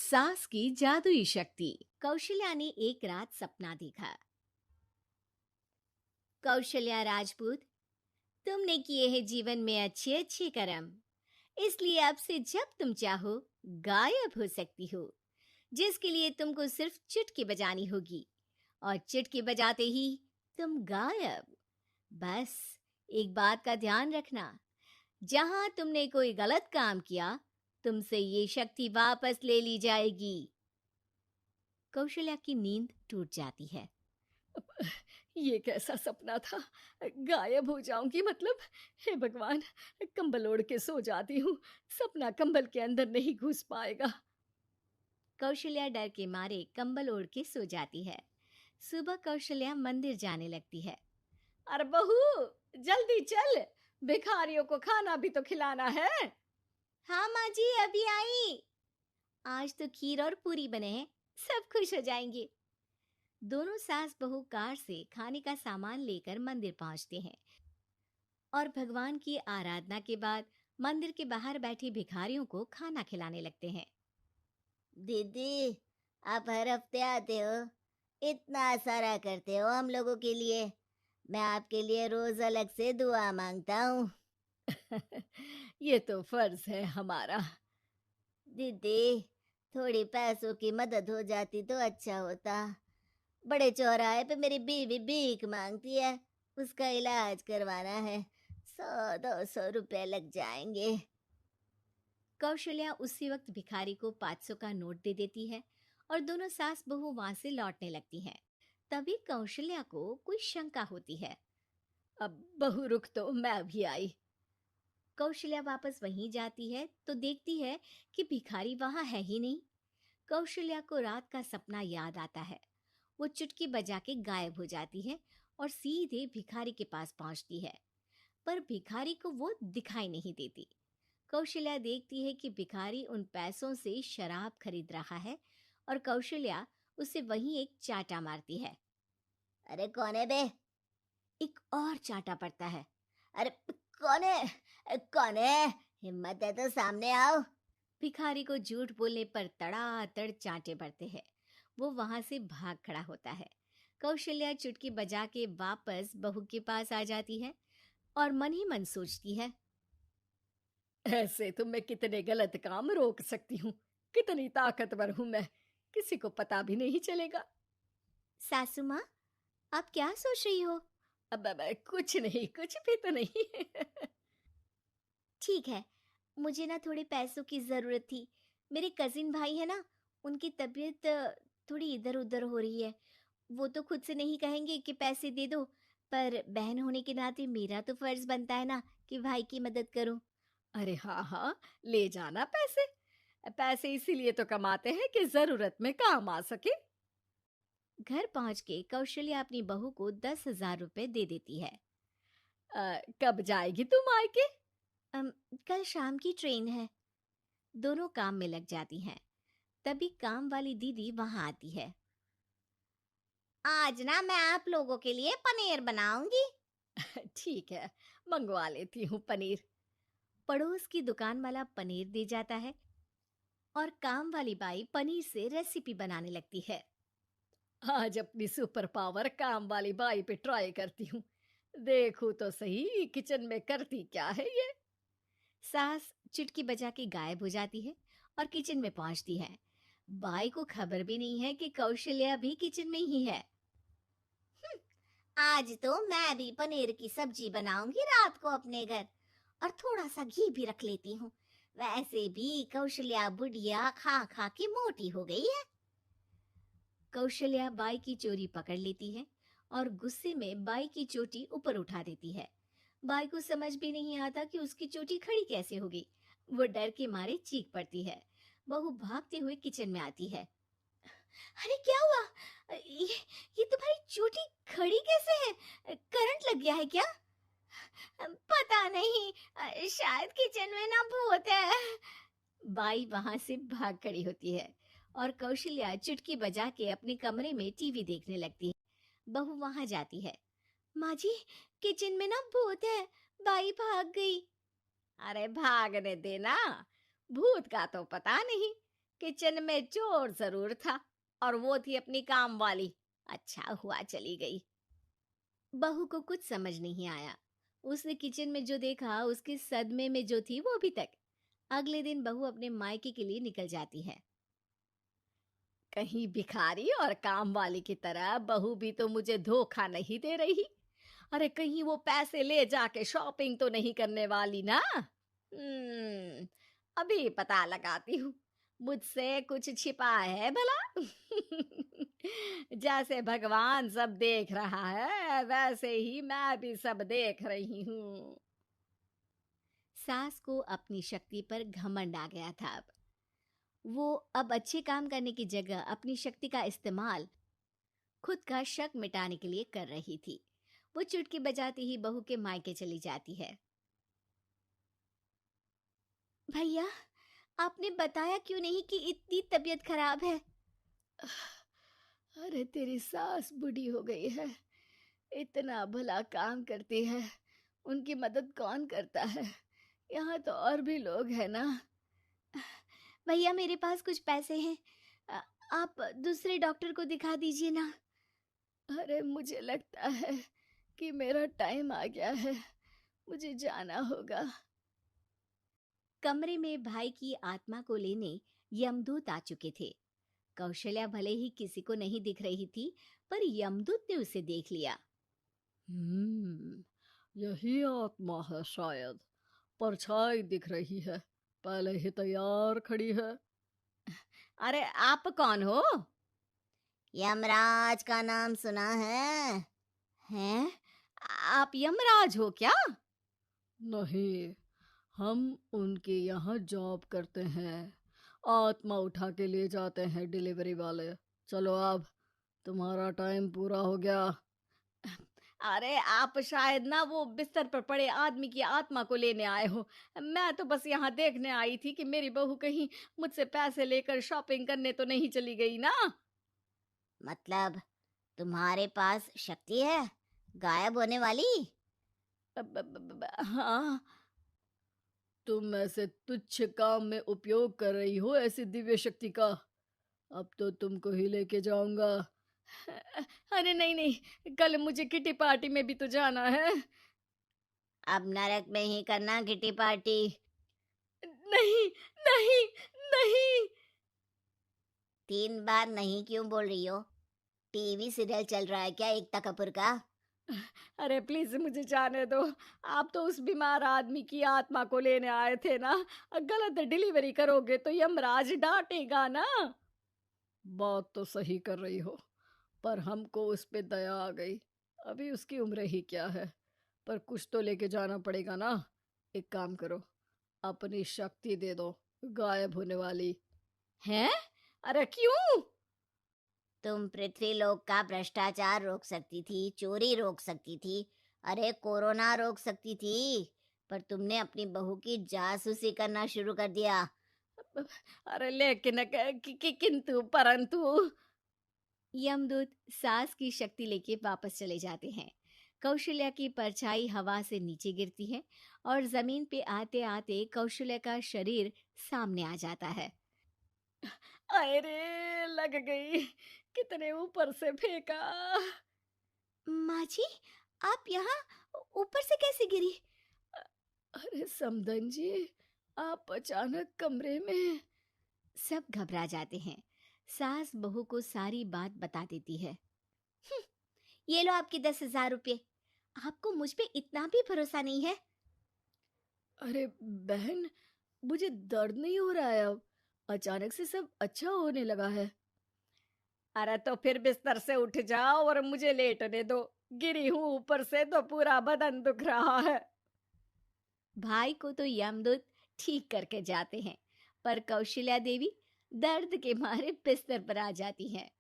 सास की जादुई शक्ति। कौशल्या ने एक रात सपना देखा। कौशल्या राजपूत, तुमने किए हैं जीवन में अच्छे अच्छे कर्म, इसलिए अब से जब तुम चाहो गायब हो सकती हो, जिसके लिए तुमको सिर्फ चुटकी बजानी होगी और चुटकी बजाते ही तुम गायब। बस एक बात का ध्यान रखना, जहां तुमने कोई गलत काम किया, तुमसे ये शक्ति वापस ले ली जाएगी। कौशल्या की नींद टूट जाती है। ये कैसा सपना था? गायब हो जाऊंगी मतलब? हे भगवान, कंबल ओढ़ के सो जाती हूँ, सपना कंबल के अंदर नहीं घुस पाएगा। कौशल्या डर के मारे कंबल ओढ़ के सो जाती है। सुबह कौशल्या मंदिर जाने लगती है। अरे बहू, जल्दी चल, भिखारियों को खाना भी तो खिलाना है। हाँ माँ जी, अभी आई। आज तो खीर और पूरी बने हैं, सब खुश हो जाएंगे। दोनों सास बहू कार से खाने का सामान लेकर मंदिर पहुंचते हैं और भगवान की आराधना के बाद मंदिर के बाहर बैठे भिखारियों को खाना खिलाने लगते हैं। दीदी, आप हर हफ्ते आते हो, इतना सारा करते हो हम लोगों के लिए। मैं आपके लिए रोज अलग से दुआ मांगता हूँ। ये तो फर्ज है हमारा। दीदी, थोड़ी पैसों की मदद हो जाती तो अच्छा होता। बड़े चौराहे पे मेरी बीवी भीख मांगती है, उसका इलाज करवाना है। 100-200 रुपए लग जाएंगे। कौशल्या उसी वक्त भिखारी को 500 का नोट दे देती है और दोनों सास बहू वहां से लौटने लगती हैं। तभी कौशल्या को कोई शंका होती है। अब बहू रुक, तो मैं भी आई। कौशल्या वापस वहीं जाती है तो देखती है कि भिखारी वहां है ही नहीं। कौशल्या को रात का सपना याद आता है। वो चुटकी बजा के गायब हो जाती है और सीधे भिखारी के पास पहुंचती है, पर भिखारी को वो दिखाई नहीं देती। कौशल्या देखती है कि भिखारी उन पैसों से शराब खरीद रहा है और कौशल्या उसे वहीं एक चाटा मारती है। अरे कौन है बे? एक और चाटा पड़ता है। अरे कौन है? कौन है? हिम्मत है तो सामने आओ। भिखारी को झूठ बोलने पर तड़ातड़ चांटे पड़ते हैं। वो वहां से भाग खड़ा होता है। कौशल्या चुटकी बजा के वापस बहू के पास आ जाती है और मन ही मन सोचती है, ऐसे तो मैं कितने गलत काम रोक सकती हूँ, कितनी ताकतवर हूँ मैं, किसी को पता भी नहीं चलेगा। सासू माँ, आप क्या सोच रही हो? अब कुछ नहीं, कुछ भी तो नहीं। ठीक है, मुझे ना थोड़े पैसों की ज़रूरत थी। मेरे कज़िन भाई है ना, उनकी तबीयत थोड़ी इधर-उधर हो रही है। वो तो खुद से नहीं कहेंगे कि पैसे दे दो, पर बहन होने के नाते मेरा तो फ़र्ज़ बनता है ना कि भाई की मदद करूं। अरे हाँ हाँ, ले जाना पैसे। पैसे इसीलिए तो कमाते हैं कि ज़रूरत में काम आ सके। घर पहुंच के कौशल्या अपनी बहू को 10,000 रुपए दे देती है। कब जाएगी तुम मायके? अम, कल शाम की ट्रेन है। दोनों काम में लग जाती हैं। तभी काम वाली दीदी वहां आती है। आज ना मैं आप लोगों के लिए पनीर बनाऊंगी। ठीक है, मंगवा लेती हूँ पनीर। पड़ोस की दुकान वाला पनीर दे जाता है और काम वाली बाई पनीर से रेसिपी बनाने लगती है। आज अपनी सुपर पावर काम वाली बाई पे ट्राई करती हूँ, देखूं तो सही किचन में करती क्या है ये। सास चुटकी बजा के गायब हो जाती है और किचन में पहुंचती है। बाई को खबर भी नहीं है कि कौशल्या भी किचन में ही है। आज तो मैं भी पनीर की सब्जी बनाऊंगी रात को अपने घर, और थोड़ा सा घी भी रख लेती हूँ। वैसे भी कौशल्या बुढ़िया खा खा के मोटी हो गई है। कौशल्या बाई की चोरी पकड़ लेती है और गुस्से में बाई की चोटी ऊपर उठा देती है। बाई को समझ भी नहीं आता कि उसकी चोटी खड़ी कैसे हो गई। वो डर के मारे चीख पड़ती है। बहू भागते हुए किचन में आती है। अरे क्या हुआ? ये ये तुम्हारी चोटी खड़ी कैसे है? करंट लग गया है क्या? पता नहीं, शायद किचन में ना भूत है। बाई वहां से भाग खड़ी होती है और कौशल्या चुटकी बजा के अपने कमरे में टीवी देखने लगती है। बहू वहां जाती है। माँ जी, किचन में ना भूत है, बाई भाग गई। अरे भागने देना, भूत का तो पता नहीं, किचन में चोर जरूर था, और वो थी अपनी काम वाली। अच्छा हुआ चली गई। बहू को कुछ समझ नहीं आया। उसने किचन में जो देखा उसके सदमे में जो थी वो अभी तक। अगले दिन बहू अपने मायके के लिए निकल जाती है। कहीं भिखारी और काम वाली की तरह बहू भी तो मुझे धोखा नहीं दे रही। अरे कहीं वो पैसे ले जाके शॉपिंग तो नहीं करने वाली ना। अभी पता लगाती हूँ, मुझसे कुछ छिपा है भला। जैसे भगवान सब देख रहा है वैसे ही मैं भी सब देख रही हूँ। सास को अपनी शक्ति पर घमंड आ गया था। अब वो अब अच्छे काम करने की जगह अपनी शक्ति का इस्तेमाल खुद का शक मिटाने के लिए कर रही थी। वो चुटकी बजाती ही बहू के मायके चली जाती है। भैया, आपने बताया क्यों नहीं कि इतनी तबीयत खराब है? अरे तेरी सास बूढ़ी हो गई है, इतना भला काम करती है, उनकी मदद कौन करता है? यहाँ तो और भी लोग हैं ना। भैया, मेरे पास कुछ पैसे हैं, अ, आप दूसरे डॉक्टर को दिखा दीजिए ना। अरे मुझे लगता है कि मेरा टाइम आ गया है, मुझे जाना होगा। कमरे में भाई की आत्मा को लेने यमदूत आ चुके थे। कौशल्या भले ही किसी को नहीं दिख रही थी, पर यमदूत ने उसे देख लिया। यही आत्मा है शायद, परछाई दिख रही है, पहले ही तैयार खड़ी है। अरे आप कौन हो? यमराज का नाम सुना है? हैं? आप यमराज हो क्या? नहीं, हम उनके यहाँ जॉब करते हैं, आत्मा उठा के ले जाते हैं डिलीवरी वाले। चलो अब तुम्हारा टाइम पूरा हो गया। अरे आप शायद ना वो बिस्तर पर पड़े आदमी की आत्मा को लेने आए हो। मैं तो बस यहाँ देखने आई थी कि मेरी बहू कहीं मुझसे पैसे लेकर शॉपिंग करने तो नहीं चली गई ना। मतलब तुम्हारे पास शक्ति है गायब होने वाली? हाँ, तुम ऐसे तुच्छ काम में उपयोग कर रही हो ऐसी दिव्य शक्ति का। अब तो तुमको ही लेके जाऊंगा। अरे नहीं नहीं, कल मुझे किटी पार्टी में भी तो जाना है। अब नरक में ही करना किटी पार्टी। नहीं नहीं नहीं। 3 बार नहीं क्यों बोल रही हो? टीवी सीरियल चल रहा है क्या एकता कपूर का? अरे प्लीज मुझे जाने दो। आप तो उस बीमार आदमी की आत्मा को लेने आए थे ना। गलत डिलीवरी करोगे तो यमराज डांटेगा ना। बात तो सही कर रही हो, पर हमको उस पे दया आ गई। अभी उसकी उम्र ही क्या है, पर कुछ तो लेके जाना पड़ेगा ना। एक काम करो, अपनी शक्ति दे दो, गायब होने वाली। हैं? अरे क्यों? तुम पृथ्वीलोक का भ्रष्टाचार रोक सकती थी, चोरी रोक सकती थी, अरे कोरोना रोक सकती थी, पर तुमने अपनी बहू की जासूसी करना शुरू कर दिया। अरे लेकिन किंतु परंतु। यमदूत सास की शक्ति लेके वापस चले जाते हैं। कौशल्या की परछाई हवा से नीचे गिरती है और जमीन पे आते आते कौशल्या का शरीर सामने आ जाता है। अरे लग गई, कितने ऊपर से फेंका। माँ जी, आप यहाँ ऊपर से कैसे गिरी? अरे समदन जी, आप अचानक कमरे में। सब घबरा जाते हैं। सास बहू को सारी बात बता देती है। "हम्म, ये लो आपके 10,000 रुपये। आपको मुझ पे इतना भी भरोसा नहीं है?" अरे बहन, मुझे दर्द नहीं हो रहा है अब, अचानक से सब अच्छा होने लगा है। अरे तो फिर बिस्तर से उठ जाओ और मुझे लेटने दो, गिरी हूं ऊपर से तो पूरा बदन दुख रहा है। भाई को तो यमदूत ठीक करके जाते हैं, पर कौशल्या देवी दर्द के मारे बिस्तर पर आ जाती हैं।